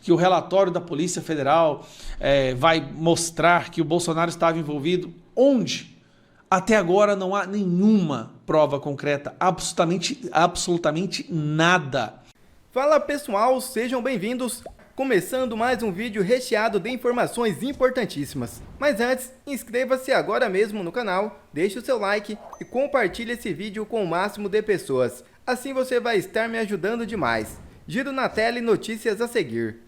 que o relatório da Polícia Federal vai mostrar que o Bolsonaro estava envolvido. Onde? Até agora não há nenhuma prova concreta, absolutamente nada. Fala pessoal, sejam bem-vindos. Começando mais um vídeo recheado de informações importantíssimas. Mas antes, inscreva-se agora mesmo no canal, deixe o seu like e compartilhe esse vídeo com o máximo de pessoas. Assim você vai estar me ajudando demais. Giro na tela e notícias a seguir.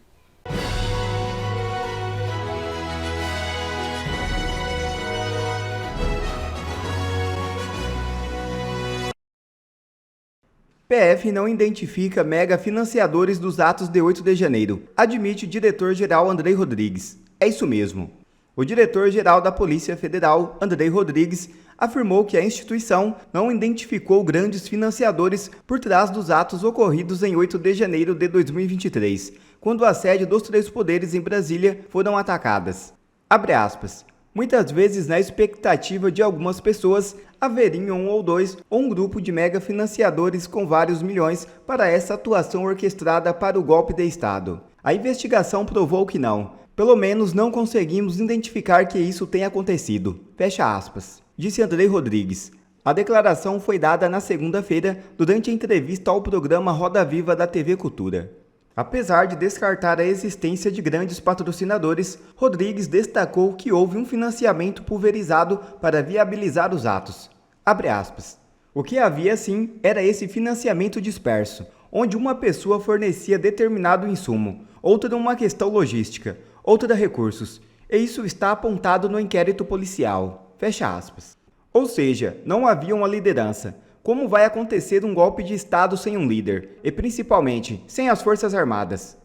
PF não identifica mega financiadores dos atos de 8 de janeiro, admite o diretor-geral Andrei Rodrigues. É isso mesmo. O diretor-geral da Polícia Federal, Andrei Rodrigues, afirmou que a instituição não identificou grandes financiadores por trás dos atos ocorridos em 8 de janeiro de 2023, quando a sede dos três poderes em Brasília foram atacadas. Abre aspas. Muitas vezes, na expectativa de algumas pessoas, haveria um ou dois ou um grupo de mega financiadores com vários milhões para essa atuação orquestrada para o golpe de Estado. A investigação provou que não. Pelo menos não conseguimos identificar que isso tenha acontecido. Fecha aspas. Disse Andrei Rodrigues. A declaração foi dada na segunda-feira durante a entrevista ao programa Roda Viva da TV Cultura. Apesar de descartar a existência de grandes patrocinadores, Rodrigues destacou que houve um financiamento pulverizado para viabilizar os atos. Abre aspas. O que havia sim era esse financiamento disperso, onde uma pessoa fornecia determinado insumo, outra uma questão logística, outra recursos, e isso está apontado no inquérito policial. Fecha aspas. Ou seja, não havia uma liderança. Como vai acontecer um golpe de Estado sem um líder, e principalmente sem as Forças Armadas?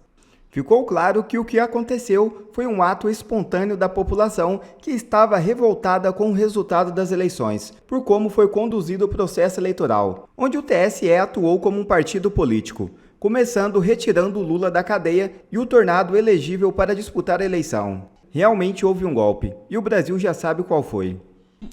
Ficou claro que o que aconteceu foi um ato espontâneo da população que estava revoltada com o resultado das eleições, por como foi conduzido o processo eleitoral, onde o TSE atuou como um partido político, começando retirando Lula da cadeia e o tornado elegível para disputar a eleição. Realmente houve um golpe, e o Brasil já sabe qual foi.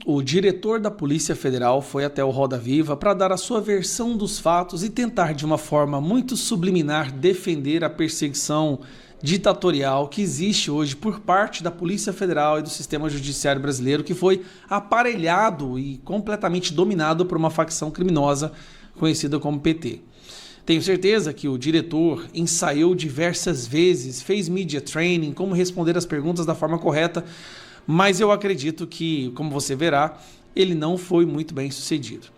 O diretor da Polícia Federal foi até o Roda Viva para dar a sua versão dos fatos e tentar de uma forma muito subliminar defender a perseguição ditatorial que existe hoje por parte da Polícia Federal e do sistema judiciário brasileiro, que foi aparelhado e completamente dominado por uma facção criminosa conhecida como PT. Tenho certeza que o diretor ensaiou diversas vezes, fez media training, como responder as perguntas da forma correta, mas eu acredito que, como você verá, ele não foi muito bem sucedido.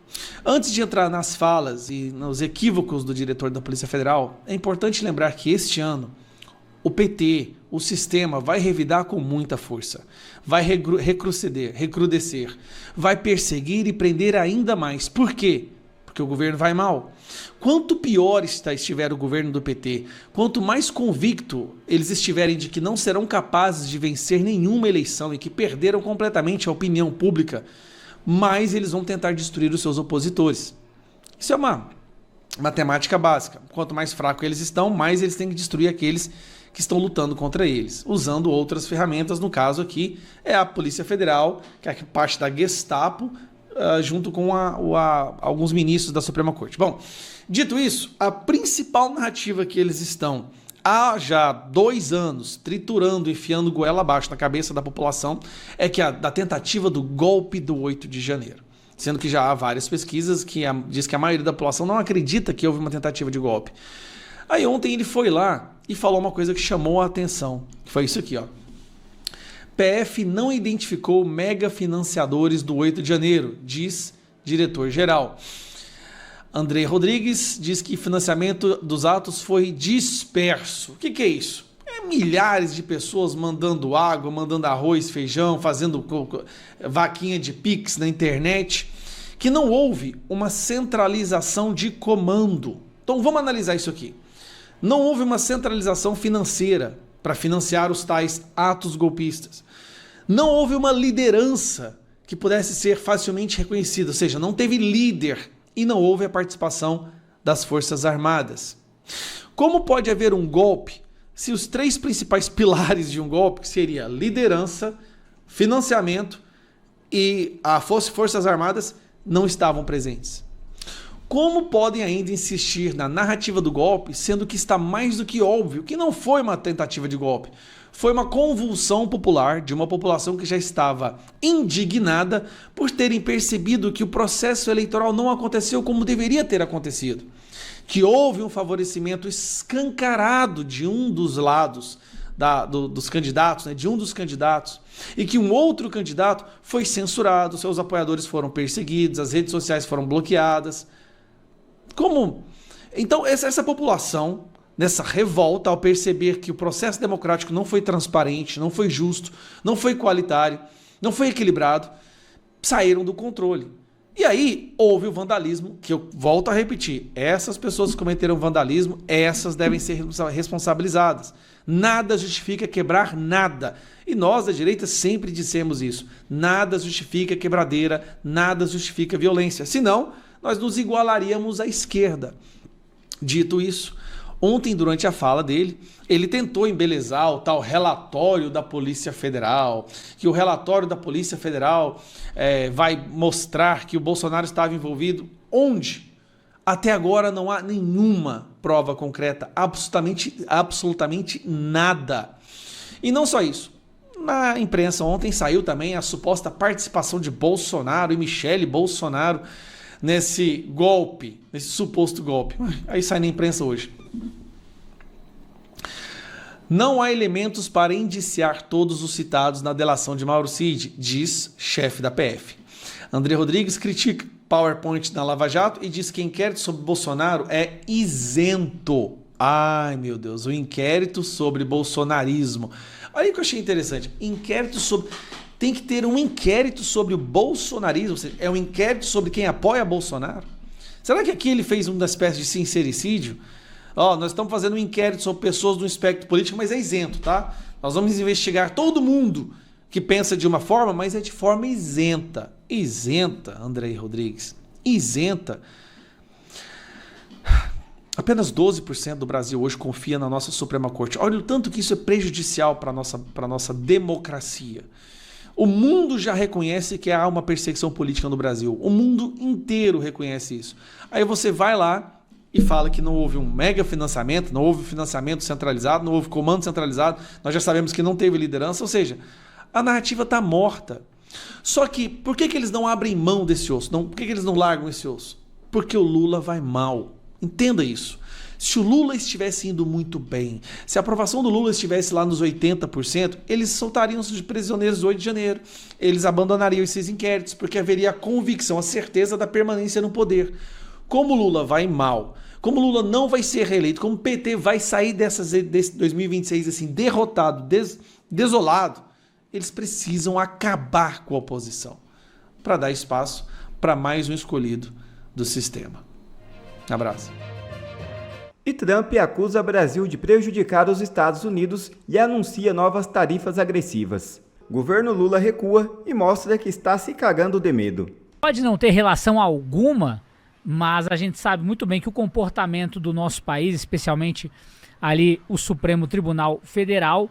Antes de entrar nas falas e nos equívocos do diretor da Polícia Federal, é importante lembrar que este ano o PT, o sistema, vai revidar com muita força, vai recrudescer, vai perseguir e prender ainda mais. Por quê? Porque o governo vai mal. Quanto pior estiver o governo do PT, quanto mais convicto eles estiverem de que não serão capazes de vencer nenhuma eleição e que perderam completamente a opinião pública, mais eles vão tentar destruir os seus opositores. Isso é uma matemática básica. Quanto mais fraco eles estão, mais eles têm que destruir aqueles que estão lutando contra eles, usando outras ferramentas. No caso aqui é a Polícia Federal, que é parte da Gestapo, junto com alguns ministros da Suprema Corte. Bom, dito isso, a principal narrativa que eles estão há já 2 anos triturando, enfiando goela abaixo na cabeça da população é que da tentativa do golpe do 8 de janeiro. Sendo que já há várias pesquisas que diz que a maioria da população não acredita que houve uma tentativa de golpe. Aí ontem ele foi lá e falou uma coisa que chamou a atenção, que foi isso aqui, ó. PF não identificou mega financiadores do 8 de janeiro, diz diretor-geral. Andrei Rodrigues diz que financiamento dos atos foi disperso. O que é isso? É milhares de pessoas mandando água, mandando arroz, feijão, fazendo vaquinha de Pix na internet, que não houve uma centralização de comando. Então vamos analisar isso aqui. Não houve uma centralização financeira para financiar os tais atos golpistas. Não houve uma liderança que pudesse ser facilmente reconhecida, ou seja, não teve líder e não houve a participação das Forças Armadas. Como pode haver um golpe se os 3 principais pilares de um golpe, que seria liderança, financiamento e as Forças Armadas, não estavam presentes? Como podem ainda insistir na narrativa do golpe, sendo que está mais do que óbvio que não foi uma tentativa de golpe? Foi uma convulsão popular de uma população que já estava indignada por terem percebido que o processo eleitoral não aconteceu como deveria ter acontecido. Que houve um favorecimento escancarado de um dos lados dos candidatos, né, de um dos candidatos, e que um outro candidato foi censurado, seus apoiadores foram perseguidos, as redes sociais foram bloqueadas. Então, essa população, nessa revolta, ao perceber que o processo democrático não foi transparente, não foi justo, não foi igualitário, não foi equilibrado, saíram do controle. E aí houve o vandalismo, que eu volto a repetir, essas pessoas que cometeram vandalismo, essas devem ser responsabilizadas. Nada justifica quebrar nada. E nós da direita sempre dissemos isso. Nada justifica quebradeira, nada justifica violência. Senão, nós nos igualaríamos à esquerda. Dito isso, ontem, durante a fala dele, ele tentou embelezar o tal relatório da Polícia Federal, que o relatório da Polícia Federal vai mostrar que o Bolsonaro estava envolvido. Onde? Até agora não há nenhuma prova concreta, absolutamente nada. E não só isso. Na imprensa ontem saiu também a suposta participação de Bolsonaro e Michele Bolsonaro nesse golpe, nesse suposto golpe. Aí sai na imprensa hoje. Não há elementos para indiciar todos os citados na delação de Mauro Cid, diz chefe da PF. André Rodrigues critica PowerPoint na Lava Jato e diz que inquérito sobre Bolsonaro é isento. Ai, meu Deus, o inquérito sobre bolsonarismo. Olha o que eu achei interessante. Tem que ter um inquérito sobre o bolsonarismo, ou seja, é um inquérito sobre quem apoia Bolsonaro? Será que aqui ele fez uma espécie de sincericídio? Nós estamos fazendo um inquérito sobre pessoas do espectro político, mas é isento, tá? Nós vamos investigar todo mundo que pensa de uma forma, mas é de forma isenta. Isenta, André Rodrigues. Isenta. Apenas 12% do Brasil hoje confia na nossa Suprema Corte. Olha o tanto que isso é prejudicial para a nossa democracia. O mundo já reconhece que há uma perseguição política no Brasil. O mundo inteiro reconhece isso. Aí você vai lá e fala que não houve um mega financiamento, não houve financiamento centralizado, não houve comando centralizado, nós já sabemos que não teve liderança, ou seja, a narrativa está morta. Só que, por que eles não abrem mão desse osso? Por que eles não largam esse osso? Porque o Lula vai mal. Entenda isso. Se o Lula estivesse indo muito bem, se a aprovação do Lula estivesse lá nos 80%, eles soltariam os prisioneiros do 8 de janeiro, eles abandonariam esses inquéritos, porque haveria a convicção, a certeza da permanência no poder. Como o Lula vai mal, como o Lula não vai ser reeleito, como o PT vai sair desse 2026 assim, derrotado, desolado, eles precisam acabar com a oposição para dar espaço para mais um escolhido do sistema. Abraço. E Trump acusa o Brasil de prejudicar os Estados Unidos e anuncia novas tarifas agressivas. Governo Lula recua e mostra que está se cagando de medo. Pode não ter relação alguma, mas a gente sabe muito bem que o comportamento do nosso país, especialmente ali o Supremo Tribunal Federal,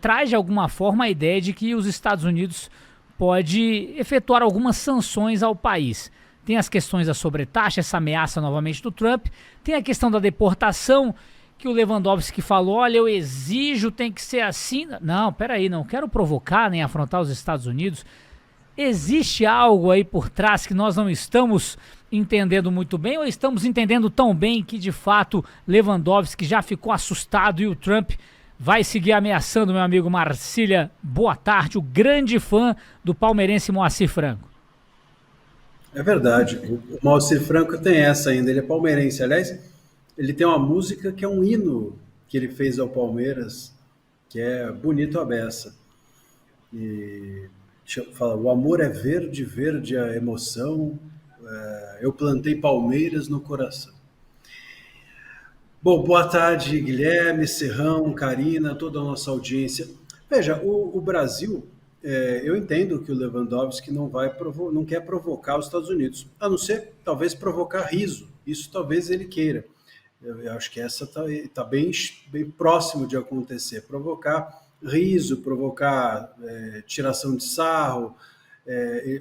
traz de alguma forma a ideia de que os Estados Unidos pode efetuar algumas sanções ao país. Tem as questões da sobretaxa, essa ameaça novamente do Trump, tem a questão da deportação, que o Lewandowski falou, olha, eu exijo, tem que ser assim. Não, peraí, não quero provocar nem afrontar os Estados Unidos. Existe algo aí por trás que nós não estamos entendendo muito bem, ou estamos entendendo tão bem que de fato Lewandowski já ficou assustado e o Trump vai seguir ameaçando meu amigo Marcília? Boa tarde, o grande fã do palmeirense Moacir Franco. É verdade, o Moacir Franco tem essa ainda, ele é palmeirense, aliás, ele tem uma música que é um hino que ele fez ao Palmeiras, que é Bonito a Beça, e fala, o amor é verde, verde a emoção, eu plantei palmeiras no coração. Bom, boa tarde, Guilherme, Serrão, Karina, toda a nossa audiência. Veja, o Brasil... eu entendo que o Lewandowski não quer provocar os Estados Unidos, a não ser, talvez, provocar riso. Isso talvez ele queira. Eu acho que essa está bem próximo de acontecer. Provocar riso, provocar tiração de sarro,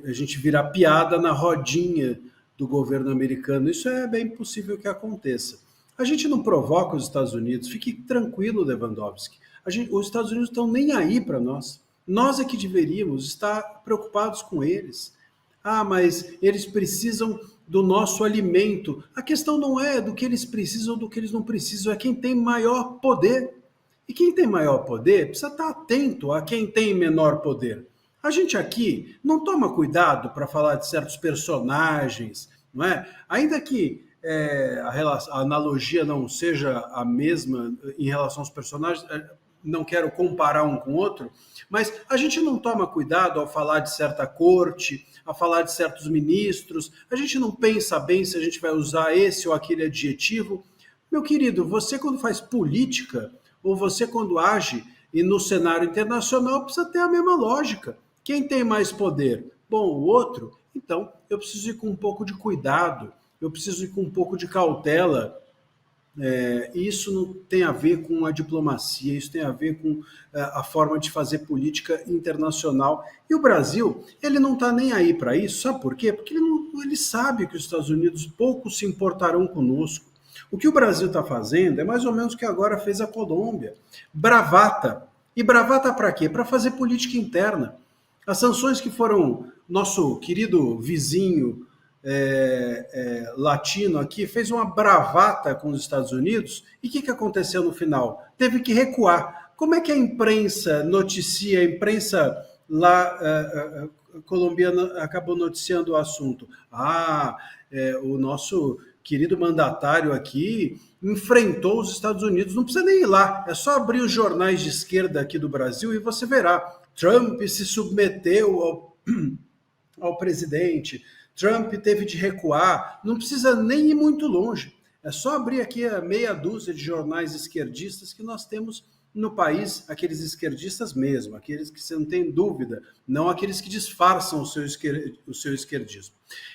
a gente virar piada na rodinha do governo americano. Isso é bem possível que aconteça. A gente não provoca os Estados Unidos, fique tranquilo, Lewandowski. Os Estados Unidos estão nem aí para nós. Nós é que deveríamos estar preocupados com eles. Ah, mas eles precisam do nosso alimento. A questão não é do que eles precisam ou do que eles não precisam, é quem tem maior poder. E quem tem maior poder precisa estar atento a quem tem menor poder. A gente aqui não toma cuidado para falar de certos personagens, não é? Ainda que a analogia não seja a mesma em relação aos personagens, não quero comparar um com o outro, mas a gente não toma cuidado ao falar de certa corte, a falar de certos ministros, a gente não pensa bem se a gente vai usar esse ou aquele adjetivo. Meu querido, você quando faz política, ou você quando age e no cenário internacional, precisa ter a mesma lógica. Quem tem mais poder? Bom, o outro? Então, eu preciso ir com um pouco de cuidado, eu preciso ir com um pouco de cautela. Isso não tem a ver com a diplomacia, isso tem a ver com a forma de fazer política internacional. E o Brasil, ele não está nem aí para isso, sabe por quê? Porque ele sabe que os Estados Unidos pouco se importarão conosco. O que o Brasil está fazendo é mais ou menos o que agora fez a Colômbia. Bravata. E bravata para quê? Para fazer política interna. As sanções que foram nosso querido vizinho latino aqui fez uma bravata com os Estados Unidos, e o que aconteceu no final? Teve que recuar. Como é que a imprensa noticia, a imprensa lá colombiana acabou noticiando o assunto? O nosso querido mandatário aqui enfrentou os Estados Unidos, não precisa nem ir lá, é só abrir os jornais de esquerda aqui do Brasil e você verá. Trump se submeteu ao presidente, Trump teve de recuar, não precisa nem ir muito longe. É só abrir aqui a meia dúzia de jornais esquerdistas que nós temos no país, aqueles esquerdistas mesmo, aqueles que você não tem dúvida, não aqueles que disfarçam o seu esquerdismo.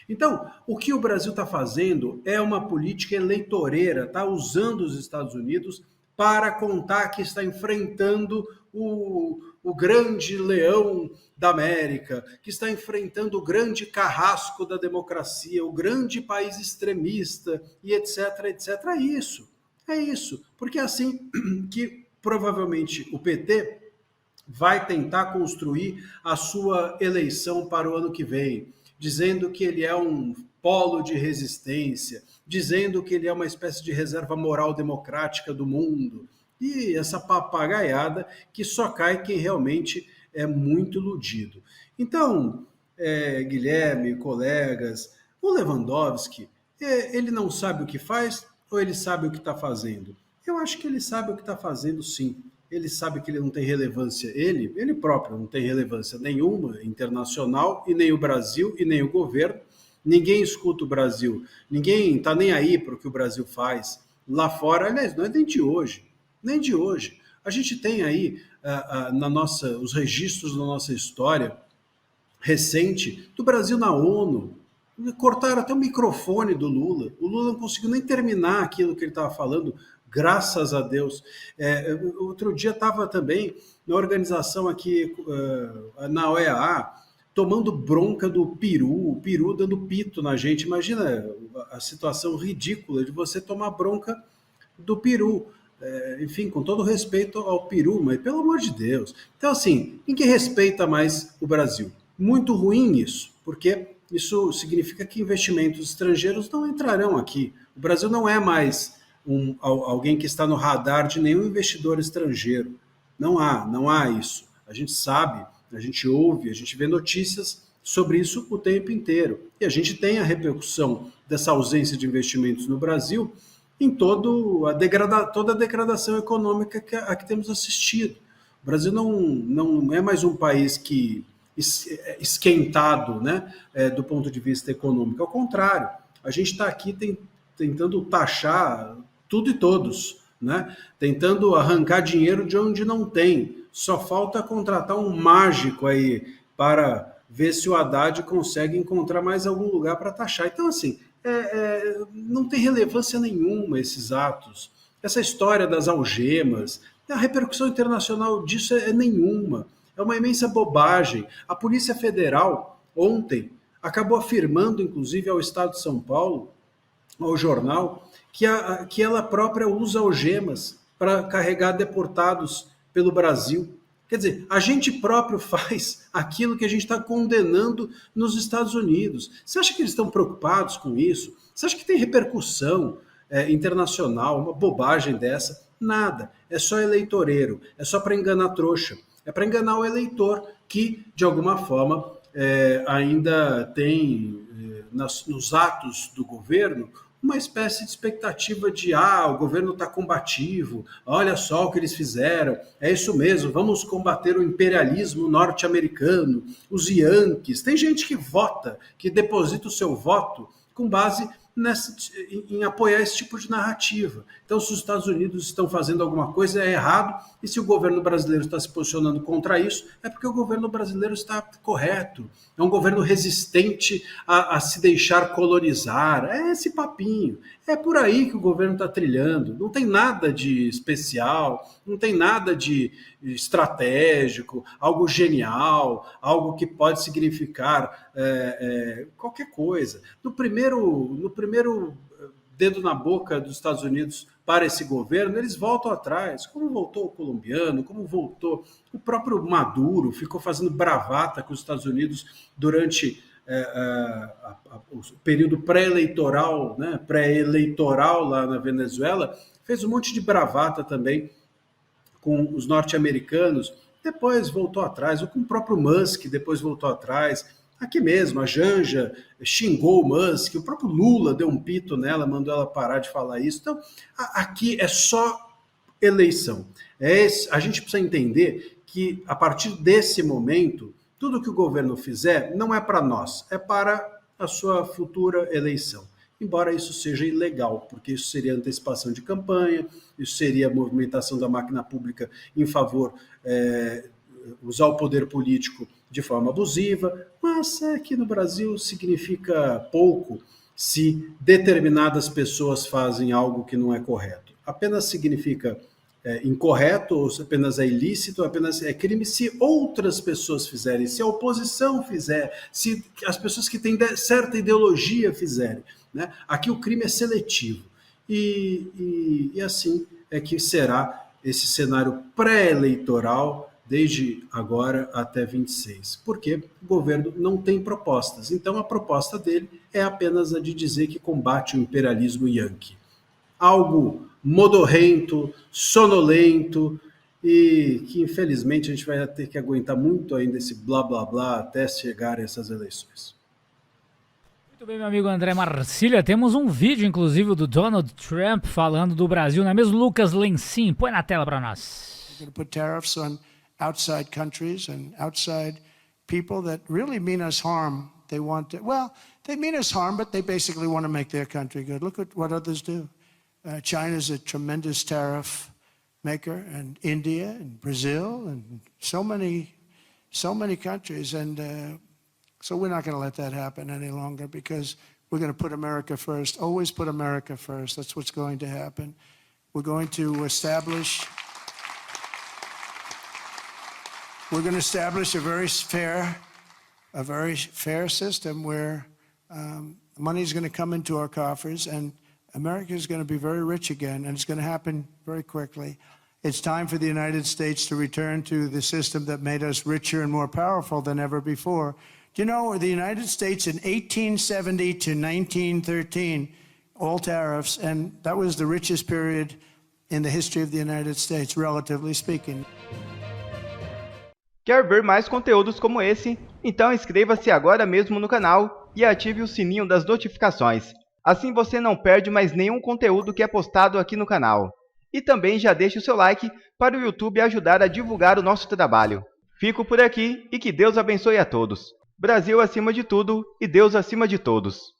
Então, o que o Brasil está fazendo é uma política eleitoreira, está usando os Estados Unidos para contar que está enfrentando o grande leão da América, que está enfrentando o grande carrasco da democracia, o grande país extremista, e etc, etc. É isso. Porque é assim que provavelmente o PT vai tentar construir a sua eleição para o ano que vem, dizendo que ele é um polo de resistência, dizendo que ele é uma espécie de reserva moral democrática do mundo, e essa papagaiada que só cai quem realmente é muito iludido. Então, Guilherme, colegas, o Lewandowski, ele não sabe o que faz ou ele sabe o que está fazendo? Eu acho que ele sabe o que está fazendo, sim. Ele sabe que ele não tem relevância, ele próprio não tem relevância nenhuma internacional, e nem o Brasil, e nem o governo. Ninguém escuta o Brasil, ninguém está nem aí para o que o Brasil faz lá fora. Aliás, não é nem de hoje. A gente tem aí os registros da nossa história recente do Brasil na ONU. Cortaram até o microfone do Lula. O Lula não conseguiu nem terminar aquilo que ele estava falando, graças a Deus. Outro dia estava também na organização aqui, na OEA, tomando bronca do Peru, o Peru dando pito na gente. Imagina a situação ridícula de você tomar bronca do Peru. Enfim, com todo respeito ao Peru, mas pelo amor de Deus. Então, assim, ninguém respeita mais o Brasil. Muito ruim isso, porque isso significa que investimentos estrangeiros não entrarão aqui. O Brasil não é mais alguém que está no radar de nenhum investidor estrangeiro. Não há isso. A gente sabe, a gente ouve, a gente vê notícias sobre isso o tempo inteiro. E a gente tem a repercussão dessa ausência de investimentos no Brasil em toda a degradação econômica a que temos assistido. O Brasil não é mais um país que esquentado, né, do ponto de vista econômico. Ao contrário, a gente está aqui tentando taxar tudo e todos, né, tentando arrancar dinheiro de onde não tem. Só falta contratar um mágico aí para ver se o Haddad consegue encontrar mais algum lugar para taxar. Então, assim, não tem relevância nenhuma esses atos. Essa história das algemas, a repercussão internacional disso é nenhuma. É uma imensa bobagem. A Polícia Federal, ontem, acabou afirmando, inclusive, ao Estado de São Paulo, ao jornal, que ela própria usa algemas para carregar deportados pelo Brasil. Quer dizer, a gente próprio faz aquilo que a gente está condenando nos Estados Unidos. Você acha que eles estão preocupados com isso? Você acha que tem repercussão internacional, uma bobagem dessa? Nada. É só eleitoreiro, é só para enganar trouxa. É para enganar o eleitor que, de alguma forma, ainda tem nos atos do governo uma espécie de expectativa de o governo está combativo, olha só o que eles fizeram, é isso mesmo, vamos combater o imperialismo norte-americano, os Yankees. Tem gente que vota, que deposita o seu voto com base em apoiar esse tipo de narrativa. Então, se os Estados Unidos estão fazendo alguma coisa, é errado, e se o governo brasileiro está se posicionando contra isso, é porque o governo brasileiro está correto. É um governo resistente a se deixar colonizar. É esse papinho. É por aí que o governo está trilhando. Não tem nada de especial, não tem nada de estratégico, algo genial, algo que pode significar qualquer coisa. No primeiro dedo na boca dos Estados Unidos para esse governo, eles voltam atrás, como voltou o colombiano, como voltou o próprio Maduro, ficou fazendo bravata com os Estados Unidos durante o período pré-eleitoral, né, pré-eleitoral lá na Venezuela, fez um monte de bravata também com os norte-americanos, depois voltou atrás, ou com o próprio Musk, depois voltou atrás. Aqui mesmo, a Janja xingou o Musk, o próprio Lula deu um pito nela, mandou ela parar de falar isso. Então, aqui é só eleição. A gente precisa entender que, a partir desse momento, tudo que o governo fizer não é para nós, é para a sua futura eleição. Embora isso seja ilegal, porque isso seria antecipação de campanha, isso seria movimentação da máquina pública em favor, usar o poder político de forma abusiva, mas aqui no Brasil significa pouco se determinadas pessoas fazem algo que não é correto. Apenas significa incorreto, ou apenas é ilícito, apenas é crime se outras pessoas fizerem, se a oposição fizer, se as pessoas que têm certa ideologia fizerem. Né? Aqui o crime é seletivo. E assim é que será esse cenário pré-eleitoral desde agora até 26. Porque o governo não tem propostas. Então a proposta dele é apenas a de dizer que combate o imperialismo yankee. Algo modorrento, sonolento, e que infelizmente a gente vai ter que aguentar muito ainda esse blá blá blá até chegar a essas eleições. Muito bem, meu amigo André Marcília, temos um vídeo, inclusive, do Donald Trump falando do Brasil, não é mesmo, Lucas Lencin? Põe na tela para nós. We're going to put tariffs on outside countries and outside people that really mean us harm. They mean us harm, but they basically want to make their country good. Look at what others do. China's a tremendous tariff maker, and India and Brazil and so many countries. And so we're not going to let that happen any longer, because we're going to put America first. Always put America first. That's what's going to happen. We're going to establish a very fair system where money is going to come into our coffers, and America is going to be very rich again, and it's going to happen very quickly. It's time for the United States to return to the system that made us richer and more powerful than ever before. Do you know, the United States in 1870 to 1913, all tariffs, and that was the richest period in the history of the United States, relatively speaking. Quer ver mais conteúdos como esse? Então inscreva-se agora mesmo no canal e ative o sininho das notificações. Assim você não perde mais nenhum conteúdo que é postado aqui no canal. E também já deixe o seu like para o YouTube ajudar a divulgar o nosso trabalho. Fico por aqui e que Deus abençoe a todos. Brasil acima de tudo e Deus acima de todos.